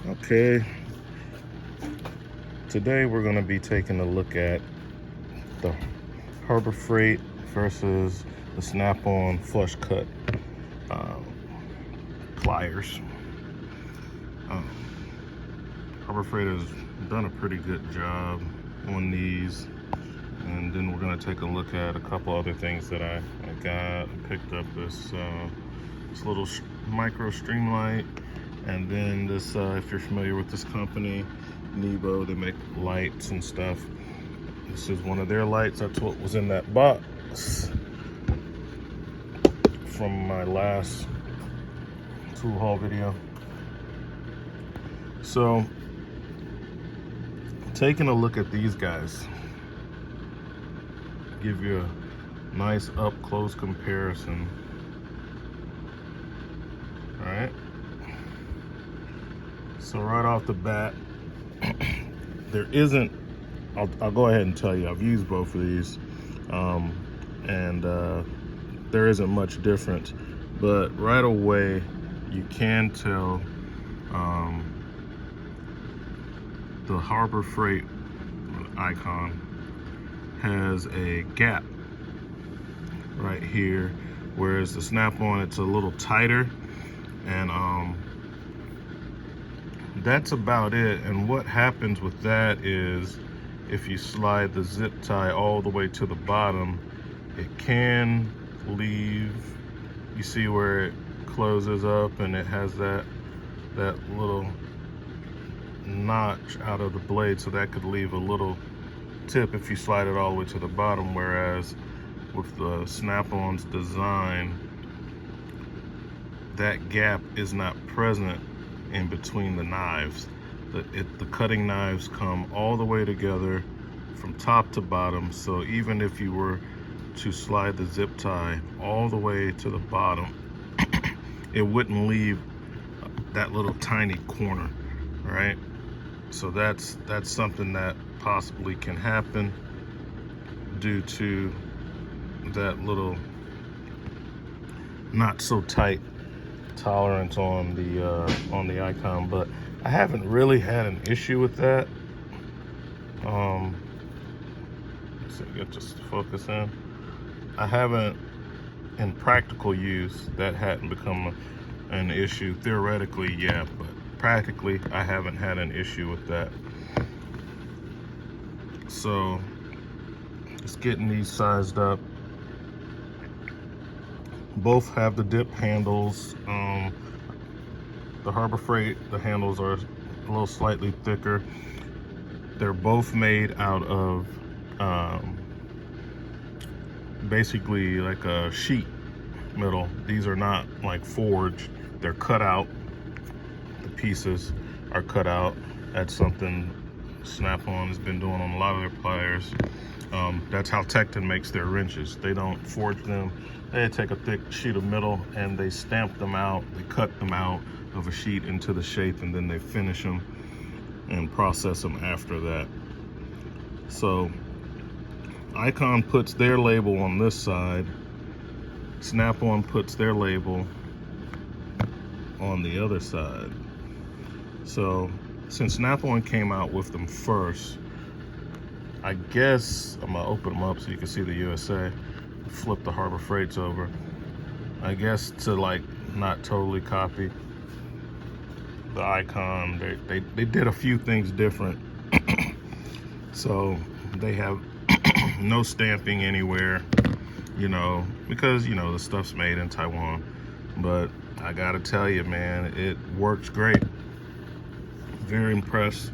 Okay, today we're going to be taking a look at the Harbor Freight versus the Snap-on flush cut um, pliers. Um, Harbor Freight has done a pretty good job on these, and then we're going to take a look at a couple other things that I got. I picked up this little micro Streamlight, and then this, if you're familiar with this company, Nebo, they make lights and stuff. This is one of their lights. That's what was in that box from my last tool haul video. So, taking a look at these guys, give you a nice up close comparison. All right. So right off the bat, there isn't. I'll go ahead and tell you, I've used both of these, and there isn't much difference. But right away, you can tell the Harbor Freight icon has a gap right here, whereas the Snap-on, it's a little tighter, and that's about it. And what happens with that is, if you slide the zip tie all the way to the bottom, it can leave, you see where it closes up and it has that little notch out of the blade, so that could leave a little tip if you slide it all the way to the bottom. Whereas with the Snap-on's design, that gap is not present in between the knives. The cutting knives come all the way together from top to bottom, so even if you were to slide the zip tie all the way to the bottom, it wouldn't leave that little tiny corner, right? So that's something that possibly can happen due to that little not so tight tolerance on the icon. But I haven't really had an issue with that. So get this to focus in. I haven't, in practical use, that hadn't become an issue. Theoretically, yeah, but practically, I haven't had an issue with that. So, just getting these sized up. Both have the dip handles. The Harbor Freight, the handles are a little slightly thicker. They're both made out of basically like a sheet metal. These are not like forged, they're cut out. The pieces are cut out. That's something Snap-on has been doing on a lot of their pliers. That's how Tecton makes their wrenches. They don't forge them. They take a thick sheet of metal and they stamp them out. They cut them out of a sheet into the shape, and then they finish them and process them after that. So Icon puts their label on this side. Snap-on puts their label on the other side. So since Snap-on came out with them first, I guess I'm gonna open them up so you can see the USA, flip the Harbor Freights over. I guess to like not totally copy the icon, they did a few things different. So they have no stamping anywhere, you know, because, you know, the stuff's made in Taiwan. But I gotta tell you, man, it works great. Very impressed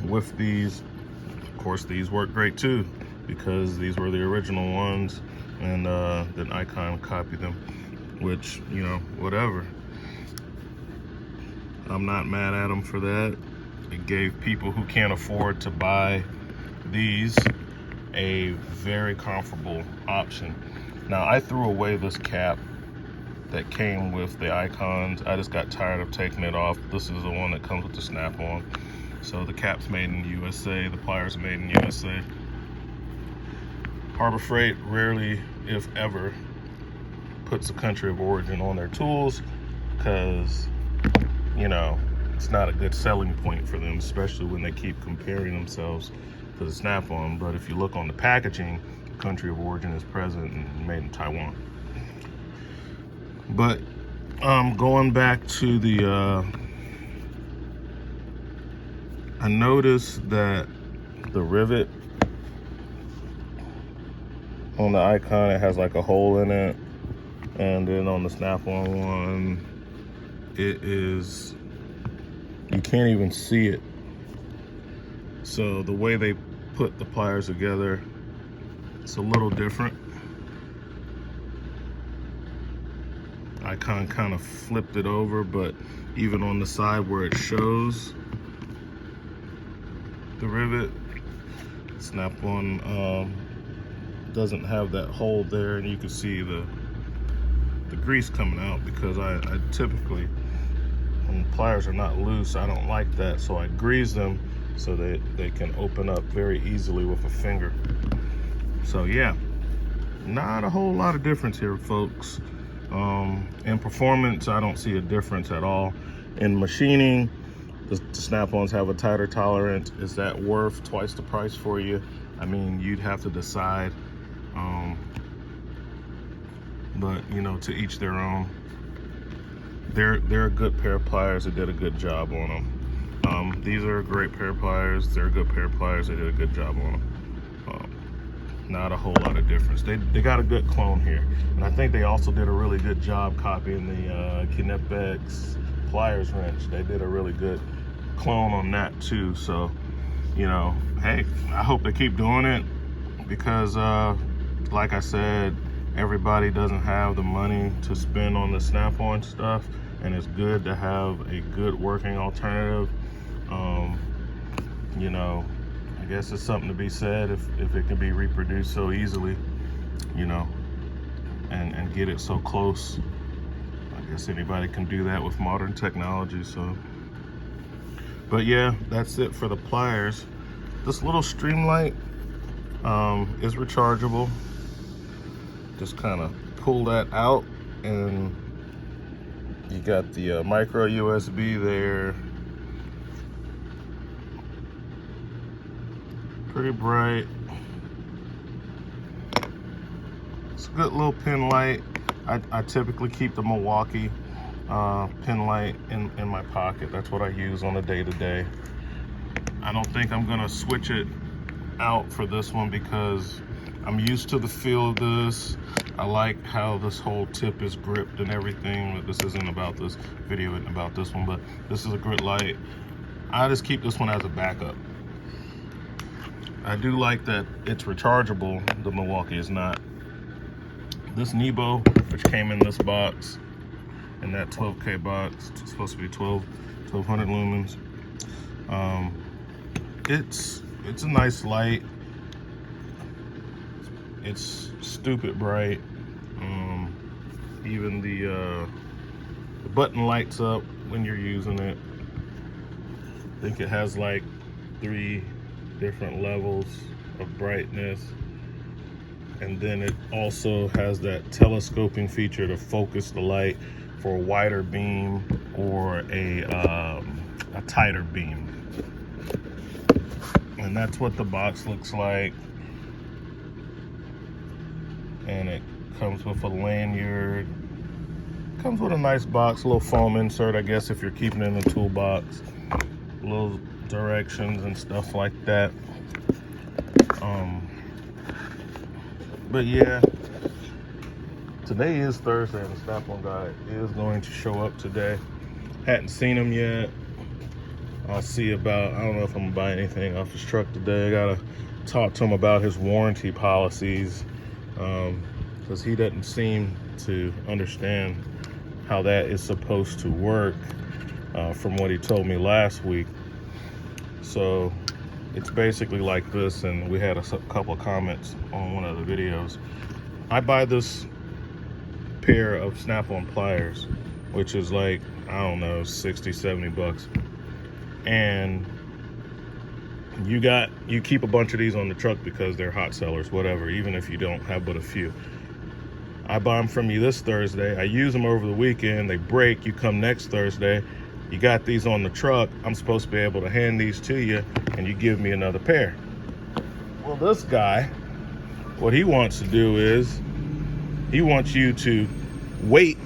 with these. Of course, these work great too, because these were the original ones, and then Icon copied them, which, you know, whatever. I'm not mad at them for that. It gave people who can't afford to buy these a very comfortable option. Now, I threw away this cap that came with the icons. I just got tired of taking it off. This is the one that comes with the Snap-on. So the cap's made in the USA, the pliers are made in the USA. Harbor Freight rarely, if ever, puts a country of origin on their tools, because, you know, it's not a good selling point for them, especially when they keep comparing themselves to the Snap-on. But if you look on the packaging, country of origin is present and made in Taiwan. But going back to the I noticed that the rivet on the Icon, it has like a hole in it, and then on the Snap-on one, it is, you can't even see it. So the way they put the pliers together, it's a little different. Icon kind of flipped it over, but even on the side where it shows the rivet, Snap-on doesn't have that hole there, and you can see the grease coming out, because I typically, when pliers are not loose, I don't like that, so I grease them so that they can open up very easily with a finger. So yeah, not a whole lot of difference here, folks. In performance, I don't see a difference at all. In machining, the Snap-ons have a tighter tolerance. Is that worth twice the price for you? I mean, you'd have to decide. But you know, to each their own. They're a good pair of pliers. They did a good job on them. These are a great pair of pliers. They're a good pair of pliers. They did a good job on them. Not a whole lot of difference. They got a good clone here, and I think they also did a really good job copying the Kinepex pliers wrench. They did a really good clone on that too. So, you know, hey, I hope they keep doing it, because like I said, everybody doesn't have the money to spend on the Snap-on stuff, and it's good to have a good working alternative. You know, I guess it's something to be said if it can be reproduced so easily, you know, and get it so close. I guess anybody can do that with modern technology. So, but yeah, that's it for the pliers. This little Streamlight is rechargeable. Just kind of pull that out, and you got the micro USB there. Pretty bright. It's a good little pin light. I typically keep the Milwaukee pin light in my pocket. That's what I use on a day-to-day. I don't think I'm gonna switch it out for this one, because I'm used to the feel of this. I like how this whole tip is gripped and everything. But this isn't about this video, isn't about this one, but this is a grit light. I just keep this one as a backup. I do like that it's rechargeable. The Milwaukee is not. This Nebo, which came in this box, in that 12K box, it's supposed to be 1200 lumens. It's a nice light. It's stupid bright. Even the button lights up when you're using it. I think it has like 3 different levels of brightness, and then it also has that telescoping feature to focus the light for a wider beam or a tighter beam. And that's what the box looks like. And it comes with a lanyard. Comes with a nice box, a little foam insert, I guess, if you're keeping it in the toolbox. Little directions and stuff like that. But yeah, today is Thursday, and the Snap-on guy is going to show up today. Hadn't seen him yet. I'll see about, I don't know if I'm gonna buy anything off his truck today. I gotta talk to him about his warranty policies, because he doesn't seem to understand how that is supposed to work, from what he told me last week. So it's basically like this, and we had a couple of comments on one of the videos. I buy this pair of Snap-on pliers, which is like, I don't know, 60, 70 bucks. And you keep a bunch of these on the truck because they're hot sellers, whatever, even if you don't have but a few. I buy them from you this Thursday. I use them over the weekend. They break. You come next Thursday, you got these on the truck. I'm supposed to be able to hand these to you and you give me another pair. Well, this guy, what he wants to do is he wants you to wait.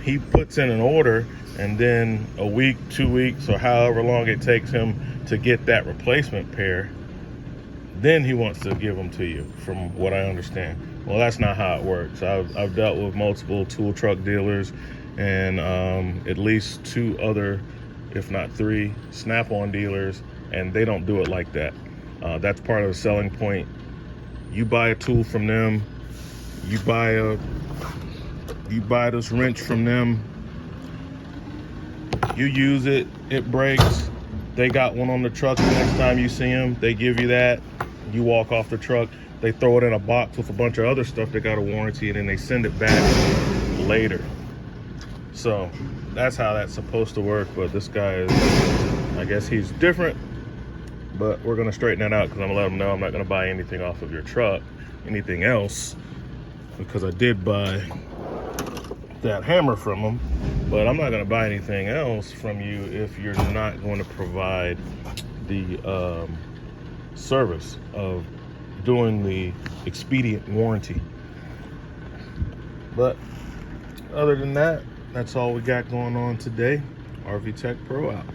He puts in an order, and then a week, 2 weeks, or however long it takes him to get that replacement pair, then he wants to give them to you, from what I understand. Well, that's not how it works. I've dealt with multiple tool truck dealers and at least 2 other, if not 3, Snap-on dealers, and they don't do it like that. That's part of the selling point. You buy a tool from them, you buy this wrench from them, you use it, it breaks, they got one on the truck. The next time you see them, they give you that, you walk off the truck, they throw it in a box with a bunch of other stuff that got a warranty, and then they send it back later. So that's how that's supposed to work. But this guy is, I guess he's different, but we're gonna straighten that out, because I'm gonna let him know I'm not gonna buy anything off of your truck, anything else, because I did buy that hammer from him, but I'm not going to buy anything else from you if you're not going to provide the service of doing the expedient warranty. But other than that, that's all we got going on today. RV Tech Pro out.